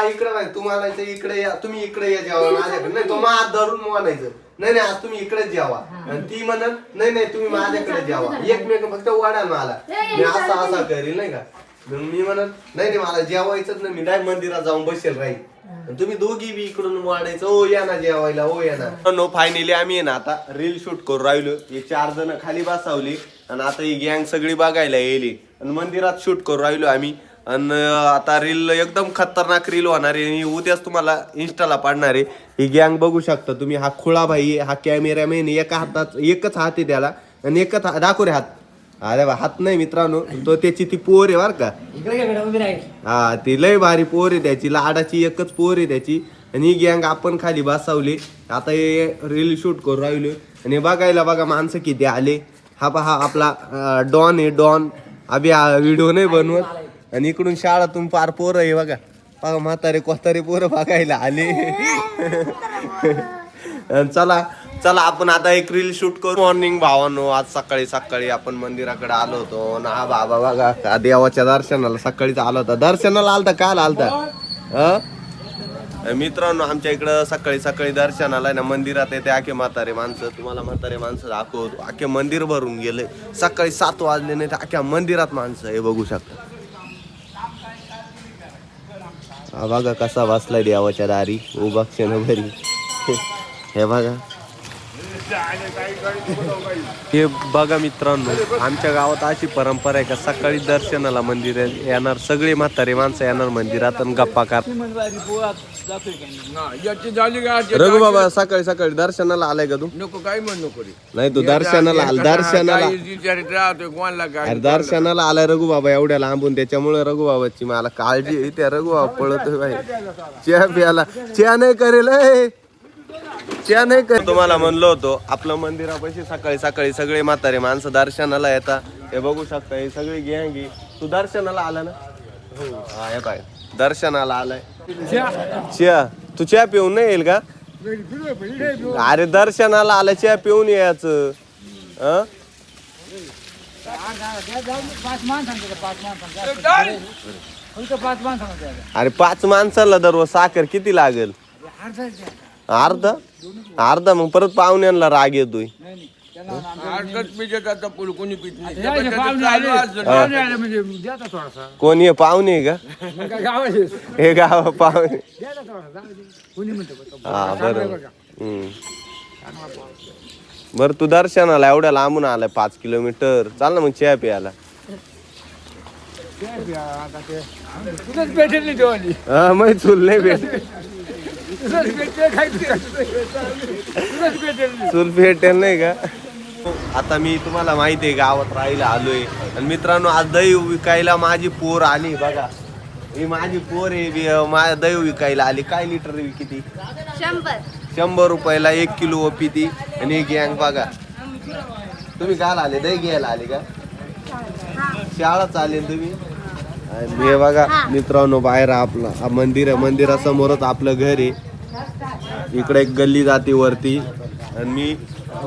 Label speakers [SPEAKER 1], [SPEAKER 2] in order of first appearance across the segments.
[SPEAKER 1] इकडे नाही तुम्हाला इकडे या, तुम्ही इकडे या जेव्हा माझ्याकडे नाही तो माझ्यात धरून म्हणायचं नाही नाही आज तुम्ही इकडेच जेवा आणि ती म्हणत नाही नाही तुम्ही माझ्याकडे जेवा एकमेक फक्त वाढाल मला मी असा असा करील नाही का मी म्हणत नाही नाही मला जेवायचंच नाही मी डायरेक्ट मंदिरात जाऊन बसेल राहील तुम्ही दोघी बी इकडून वाढायचं ओ या ना जेवायला ओ या ना नो फायनली आम्ही आहे ना आता रील शूट करू राहिलो हे 4 जण खाली बसावली आणि आता ही गँग सगळी बघायला येईल आणि मंदिरात शूट करू राहिलो आम्ही आणि आता रील एकदम खतरनाक रील होणार आहे उद्याच तुम्हाला इंस्टाला पाडणार आहे ही गँग बघू शकता तुम्ही हा खुळा भाई हा कॅमेरामॅन एका हातात एकच हात आहे त्याला आणि एकच दाखव रे हात अरे हात नाही मित्रांनो तो त्याची ती पोर आहे बर का हा ती लय भारी पोर आहे त्याची लाडाची एकच पोर आहे त्याची आणि ही गँग आपण खाली बसावली आता हे रील शूट करू राहिलो आणि बघायला बघा माणसं किती आले हा पहा आपला डॉन आहे डॉन अभि व्हिडिओ नाही बनवत आणि इकडून शाळातून पार पोरं आहे बघा बघा म्हातारे कोतारे पोरं बघायला आले चला चला आपण आता एक रील शूट करू मॉर्निंग भावानो आज सकाळी सकाळी आपण मंदिराकडे आलो होतो ना बाबा बघा देवाच्या दर्शनाला सकाळीच आलो होता दर्शनाला आलता काल आलता मित्रांनो आमच्या इकडं सकाळी सकाळी दर्शनाला ना मंदिरात येते आखे म्हातारे माणसं तुम्हाला म्हातारे माणसं दाखवतो आखे मंदिर भरून गेले सकाळी 7 वाजले नाही तर आख्या मंदिरात माणसं हे बघू शकता हा बघा कसा बसलाय देवाच्या दारी उभा क्षण भरी हे बघा हे बघा मित्रांनो आमच्या गावात अशी परंपरा आहे का सकाळी दर्शनाला मंदिर येणार सगळे म्हातारे माणसं येणार मंदिरात आणि गप्पा कर रघु बाबा सकाळी सकाळी दर्शनाला आलाय का तू
[SPEAKER 2] नको काय म्हण नको
[SPEAKER 1] नाही तू दर्शनाला दर्शनाला आलाय रघु बाबा एवढ्या लांबून त्याच्यामुळे रघु बाबाची मला काळजी आहे त्या रघु बाबा पळतोय भाई चहा प्याला चहा नाही करेल चहा नाही कर तुम्हाला म्हणलो होतो आपलं मंदिरापाशी सकाळी सकाळी सगळे म्हातारे माणसं दर्शनाला येतात हे बघू शकता हे सगळी गँग तू दर्शनाला आला ना हा हे पाय दर्शनाला आलाय चहा तू चहा पिऊन नाही येईल का अरे दर्शनाला आला चहा पिऊन यायचं अरे 5 माणसाला दररोज साखर किती लागेल अर्धा मग परत पाहुण्यांना राग येतोय कोणी पाहुणे का हे गाव पाहुणे हा बरोबर बरं तू दर्शनाला एवढ्या लांबून आलाय 5 किलोमीटर चाल ना मग चहा प्यायला मग चूल नाही भेट चूल भेटेल नाही का आता मी तुम्हाला माहिती आहे गावात राहायला आलोय आणि मित्रांनो आज दही विकायला माझी पोर आली बघा ही माझी पोर आहे माझ्या दही विकायला आली काय लिटर किती 100 रुपयाला 1 किलो ओपी ती आणि एक गँग बघा तुम्ही काल आले दही घ्यायला आले का शाळा चालेल तुम्ही हे बघा मित्रांनो बाहेर आपला मंदिर आहे मंदिरासमोरच आपलं घर आहे इकडे एक गल्ली जाते वरती आणि मी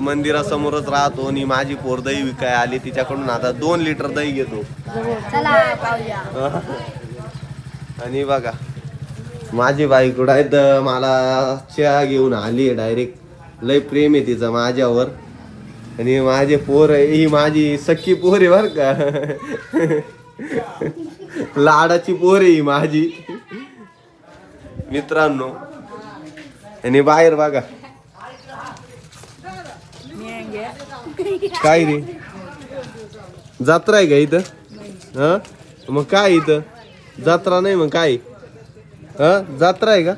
[SPEAKER 1] मंदिरासमोरच राहतो आणि माझी पोर दही विकाय आली तिच्याकडून आता 2 लिटर दही घेतो आणि बघा माझी बायको आहे मला चहा घेऊन आली आहे डायरेक्ट लय प्रेम आहे तिचं माझ्यावर आणि माझे पोर ही माझी सख्खी पोर आहे बर का लाडाची पोर आहे माझी मित्रांनो आणि बाहेर बघा काय रे जत्रा आहे का इथं हा मग काय इथं जत्रा नाही मग काय जत्रा आहे का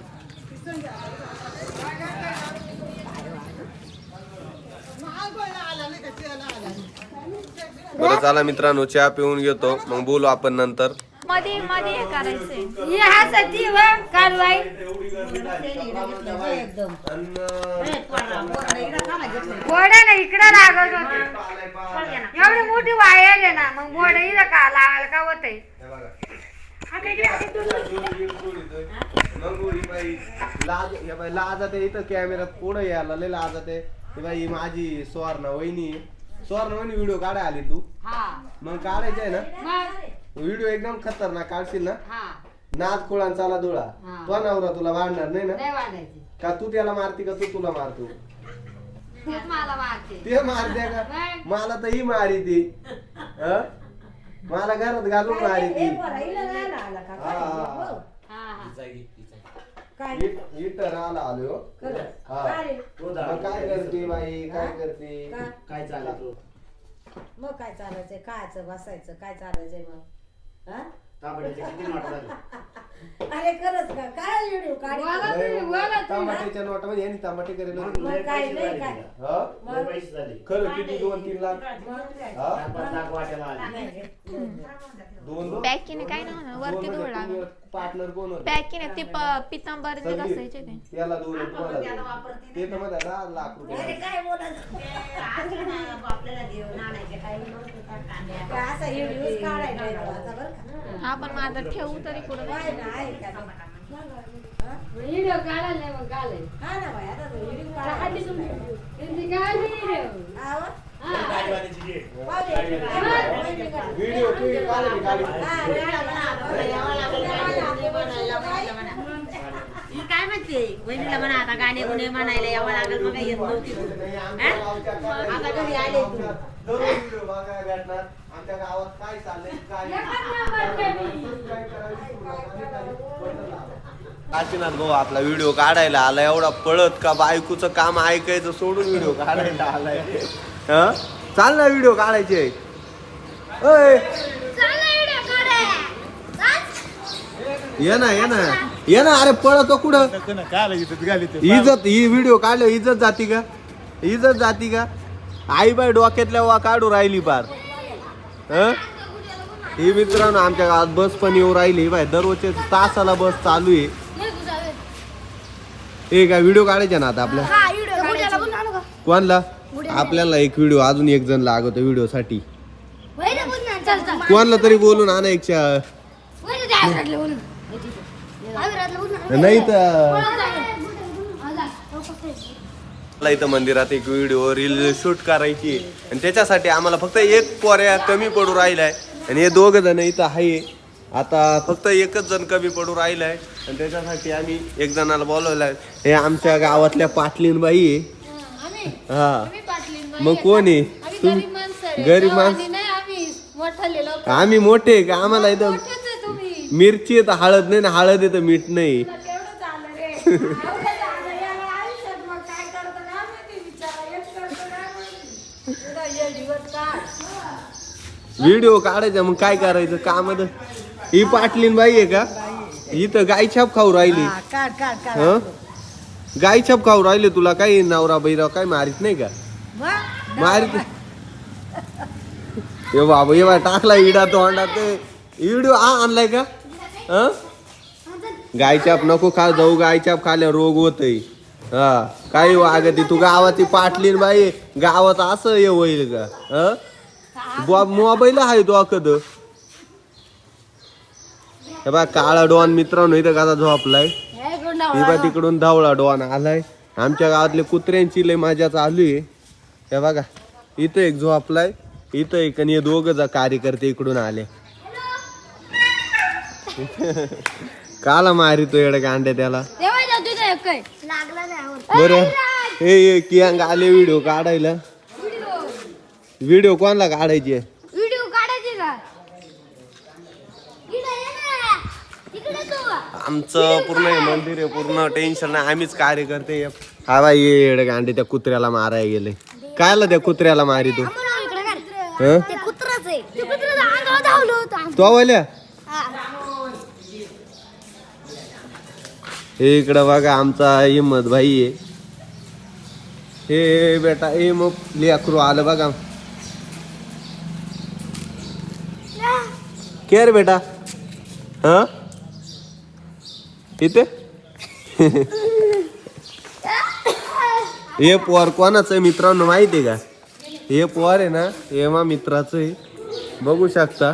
[SPEAKER 1] बरं चला मित्रांनो चहा पिऊन घेतो मग बोलू आपण नंतर
[SPEAKER 3] मध्ये मध्ये करायचंय हे हासाठी व कारवाई घोडा ना इकडे लागत होते एवढी मोठी वायर आहे ना मग घोडा इथं का लावायला का होतंय
[SPEAKER 1] लाजत इथं कॅमेऱ्यात पुढे यायला लय लाजत आहे बाई माझी सुवर्ण वहिनी व्हिडिओ काढाय आली तू मग काढायचं आहे ना व्हिडिओ एकदम खतरनाक काढशील ना नाद कुळान चाला धुळा
[SPEAKER 3] हा.
[SPEAKER 1] तो नवरा तुला वाढणार नाही ना
[SPEAKER 3] नाही वाढायची
[SPEAKER 1] का तू त्याला मारती का तू तुला मारतो
[SPEAKER 3] तेच मला मारते
[SPEAKER 1] ते मारते का
[SPEAKER 3] नाही.
[SPEAKER 1] मला तर ही मारी ती हं? मला घरात घालून मारी ती हा, हा.
[SPEAKER 3] हा
[SPEAKER 1] इथं राहिला आलो हा. मग काय करते बाई काय करते
[SPEAKER 2] काय चालत
[SPEAKER 4] मग काय चालायचंय खायचं बसायचं काय चालायचंय मग हा?
[SPEAKER 2] तांबड्याचे किती नोटा झाले
[SPEAKER 4] अरे खरंच का काय व्हिडिओ काढ
[SPEAKER 3] बोला तुम्ही, बोला तुम्ही.
[SPEAKER 1] टमाट्याच्या नोटामध्ये यांनी टमाटे करेल होते.
[SPEAKER 4] मग काय नाही काय
[SPEAKER 1] हा?
[SPEAKER 2] लय पैसे झाले
[SPEAKER 1] खरं किती 2-3 लाख हा?
[SPEAKER 2] 4-5 लाख वाट्याला आले
[SPEAKER 4] नाही रे.
[SPEAKER 1] दोन
[SPEAKER 5] पॅकिंग काय ना वरती धूळ लागल
[SPEAKER 1] पार्टनर कोण होते
[SPEAKER 5] पॅकिंग ते पितांबर घासायचे ते
[SPEAKER 1] त्याला दोन तुम्हाला दोन. ते तर मध्ये 10 लाख
[SPEAKER 4] अरे
[SPEAKER 1] रुपये
[SPEAKER 4] काय बोलायचं काय असा व्हिडिओ काढायला येतो आता बरं का
[SPEAKER 5] आपण माझं ठेवू तरी कुठं
[SPEAKER 4] काय नाही का हा?
[SPEAKER 3] व्हिडिओ काढायला नाही मग काढायला.
[SPEAKER 4] हा ना बाई आता व्हिडिओ
[SPEAKER 3] काढली
[SPEAKER 4] काढायला
[SPEAKER 3] तुम्ही. त्यांची काढली व्हिडिओ.
[SPEAKER 4] हा व?
[SPEAKER 2] गाडीवाल्याची डेट
[SPEAKER 4] पावले.
[SPEAKER 1] व्हिडिओ तुम्ही काढले काढले
[SPEAKER 4] हा,
[SPEAKER 6] ही काय म्हणते वहिनीला म्हणा आता गाणे गुणे म्हणायला यावं लागेल मग येत नव्हती तू. आता घरी आले तू.
[SPEAKER 1] दररोज व्हिडिओ बघायला भेटणार आमच्या गावात काय चाललंय काय काशीनाथ भाऊ आपला व्हिडिओ काढायला आला एवढा पळत का बायकोचं काम ऐकायचं सोडून व्हिडिओ काढायला आलाय हं? चाल ना व्हिडिओ काढायचे ओय ये ना ये ना ये ना अरे पळतो कुठं इज्जत ही व्हिडिओ काढल्या इज्जत जाती का इज्जत जाती का आई बाई डोक्यातल्या वा काढू राहिली पार हं? ही मित्रांनो आमच्या गावात बस पण येऊ राहिली बाय दररोजच्या तासाला बस चालू आहे हे काय व्हिडिओ काढायचे ना आता आपल्या कोणला आपल्याला एक व्हिडिओ अजून एक जण लागतो व्हिडिओ साठी कोणला तरी बोलून आणा एक नाही तर मला इथं मंदिरात एक व्हिडिओ रील शूट करायची आहे. आणि त्याच्यासाठी आम्हाला फक्त एक पोऱ्या कमी पडू राहिलाय आणि हे दोघ जण इथं आहे आता फक्त एकच जण कमी पडू राहिलाय आणि त्याच्यासाठी आम्ही एक जणाला बोलवलाय हे आमच्या गावातल्या पाटलीनबाई आहे हा मग कोण आहे गरीब माणसं आम्ही मोठे आहे का आम्हाला इथं मिरची आहे तर हळद नाही ना हळद आहे तर मीठ नाही व्हिडिओ काढायचा मग काय करायचं काम ही पाटलीन बाई आहे का इथं गाय छाप खाऊ राहिली
[SPEAKER 4] काढ काढ काढ
[SPEAKER 1] हं? गाय छाप खाऊ राहिले तुला काही नवरा बैराव काय मारित नाही का मारित ये बाबा ये बा टाकला इडा तोंडात व्हिडिओ आणलाय का हं? गाय छाप नको खा जाऊ गाय छाप खाल्या रोग होतय हा काही वागती तू गावाची पाटलीन बाई गावात असं हे होईल का हं? मोबाईल आहे तो अकद हे बा काळा डॉन मित्रांनो इथं कसा झोपलाय हे बा तिकडून धावळा डॉन आलाय आमच्या गावातले कुत्र्यांची लय मजा चालू आहे हे बघा इथं एक झोपलाय इथं एक आणि हे दोघ कार्यकर्ते इकडून आले काला मारितो एवढं गांड्या त्याला बरं हे कियांग आले व्हिडिओ काढायला व्हिडिओ कोणाला काढायची
[SPEAKER 5] व्हिडिओ काढायचे का
[SPEAKER 1] आमचं पूर्ण हे मंदिर आहे पूर्ण टेन्शन नाही आम्हीच कार्य करते हा बाई येड गांडे त्या कुत्र्याला मारायला गेले कायला त्या कुत्र्याला मारी तू तो वाल्या हे इकडं बघा आमचा हिम्मत भाई आहे हे बेटा हे मग लेकरू आलं बघा के रे बेटा हा इथे हे पोर कोणाचं आहे मित्रांनो माहिती आहे का हे पोर आहे ना हे मा मित्राचं आहे बघू शकता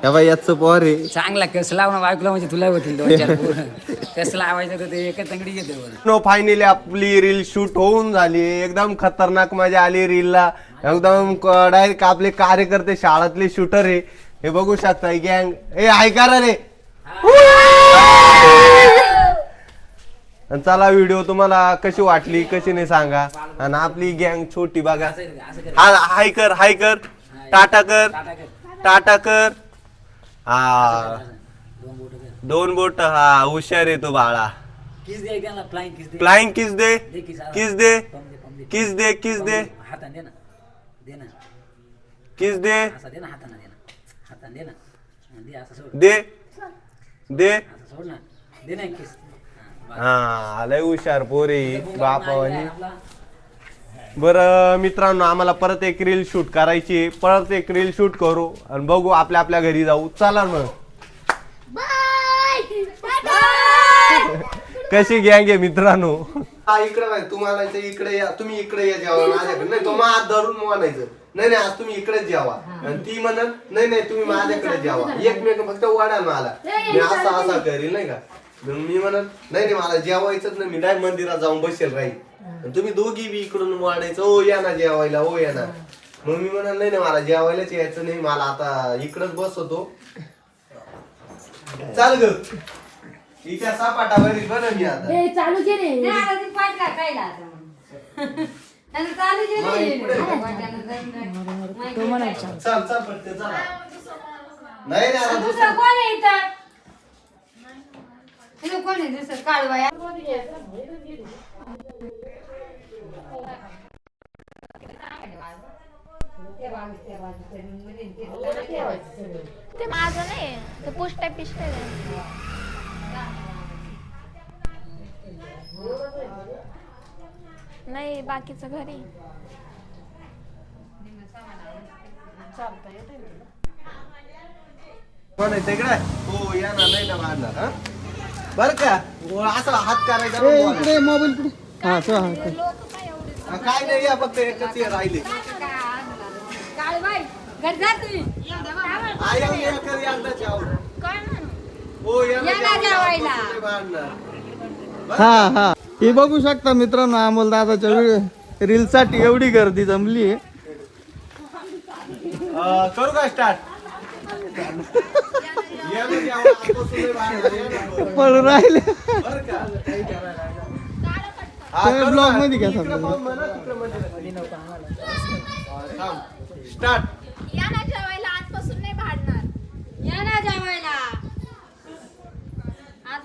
[SPEAKER 1] ह्या बाई याचं पोर आहे
[SPEAKER 7] चांगला कस लावणं बायकोला म्हणजे तुला होतील 2-4 कस लावायचं तर ते एकच तंगडी घेते
[SPEAKER 1] नो फायनली आपली रील शूट होऊन झाली एकदम खतरनाक मजा आली रीलला एकदम डायरेक्ट आपले कार्यकर्ते शाळातले शूटर आहे हे बघू शकता गँग हे ऐका रे आणि चला व्हिडिओ तुम्हाला कशी वाटली कशी नाही सांगा. आणि आपली गँग छोटी बघा. हाय कर हाय कर टाटा कर टाटा कर. हा 2 बोट. हा हुशार आहे तो बाळा.
[SPEAKER 7] किस दे एकदा फ्लाइंग किस दे.
[SPEAKER 1] फ्लाइंग किस दे किस दे किस दे किस दे
[SPEAKER 7] हाताने दे ना. दे ना.
[SPEAKER 1] किस दे
[SPEAKER 7] असं दे ना हाताने दे ना. हाताने दे ना. दे असं सोड.
[SPEAKER 1] दे दे.
[SPEAKER 7] असं सोड ना. दे ना किस.
[SPEAKER 1] हा लय हुशार पोरी बापावानी. बरं मित्रांनो आम्हाला परत एक रील शूट करायची. परत एक रील शूट करू आणि बघू आपल्या आपल्या घरी जाऊ. चला मग. कशी गँग आहे मित्रांनो. इकडे नाही तुम्हाला इकडे या. तुम्ही इकडे या जेव्हा माझ्याकडे. नाही तो हात धरून म्हणायचं नाही नाही आज तुम्ही इकडेच जेवा. आणि ती म्हणत नाही नाही तुम्ही माझ्याकडे जेवा. एकमेक फक्त वाढा मला. मी असा असा करील नाही का. मी म्हणत नाही नाही मला जेवायचंच नाही. मी डाय मंदिरात जाऊन बसेल राहील. तुम्ही दोघी बी इकडून वाढायचं. ओ या ना जेवायला ओ या ना. मग मी म्हणत नाही नाही मला जेवायलाच यायचं नाही. मला आता इकडच बसवतो. चाल ग हिच्या सपाटावर बरं मी आता.
[SPEAKER 4] चालू केले
[SPEAKER 3] नाही, आता ती पाठ टाकायला आता मग. आणि चालू केली.
[SPEAKER 1] मग इकडे.
[SPEAKER 3] वाट्यानं
[SPEAKER 1] चल चल पटते चला. नाही रे आता
[SPEAKER 3] दुसरं कोण आहे इथं? इथं कोण आहे दुसरं काळवाया?
[SPEAKER 5] ते माझं नाही ते पुष्ट पिष्ट नाही बाकीचं घरी.
[SPEAKER 1] कोण आहे तिकडे. हो या ना नाही ना मारणार. हा बर का हो, असं हात करायचा ना बोलायचं.
[SPEAKER 8] मोबाईल कुठे. हा चल हा
[SPEAKER 1] हा, काय नाही या फक्त एकच हे राहिले.
[SPEAKER 3] काळबाई घरी जा तुम्ही.
[SPEAKER 1] आया ये कर एकदाच यावं.
[SPEAKER 5] काय म्हणू.
[SPEAKER 1] हो या ना
[SPEAKER 3] या ना जेवायला.
[SPEAKER 1] नाही मारणार.
[SPEAKER 8] हा हा हे बघू शकता मित्रांनो अमोल दादाच्या रील साठी एवढी गर्दी जमली आहे.
[SPEAKER 1] करू का स्टार्ट. या ना जेवायला. आजपासून नाही मारणार. या ना.
[SPEAKER 8] पळून राहिले.
[SPEAKER 1] बरं का हा,
[SPEAKER 8] तुम्ही
[SPEAKER 1] करू
[SPEAKER 8] ब्लॉग
[SPEAKER 1] का?
[SPEAKER 8] मध्ये घ्या
[SPEAKER 1] इकडं
[SPEAKER 8] समजा.
[SPEAKER 1] पाहून म्हणा, तिकडं मध्ये. थांब. स्टार्ट.
[SPEAKER 5] या ना जेवायला आजपासून नाही भांडणार.
[SPEAKER 3] या ना जेवायला.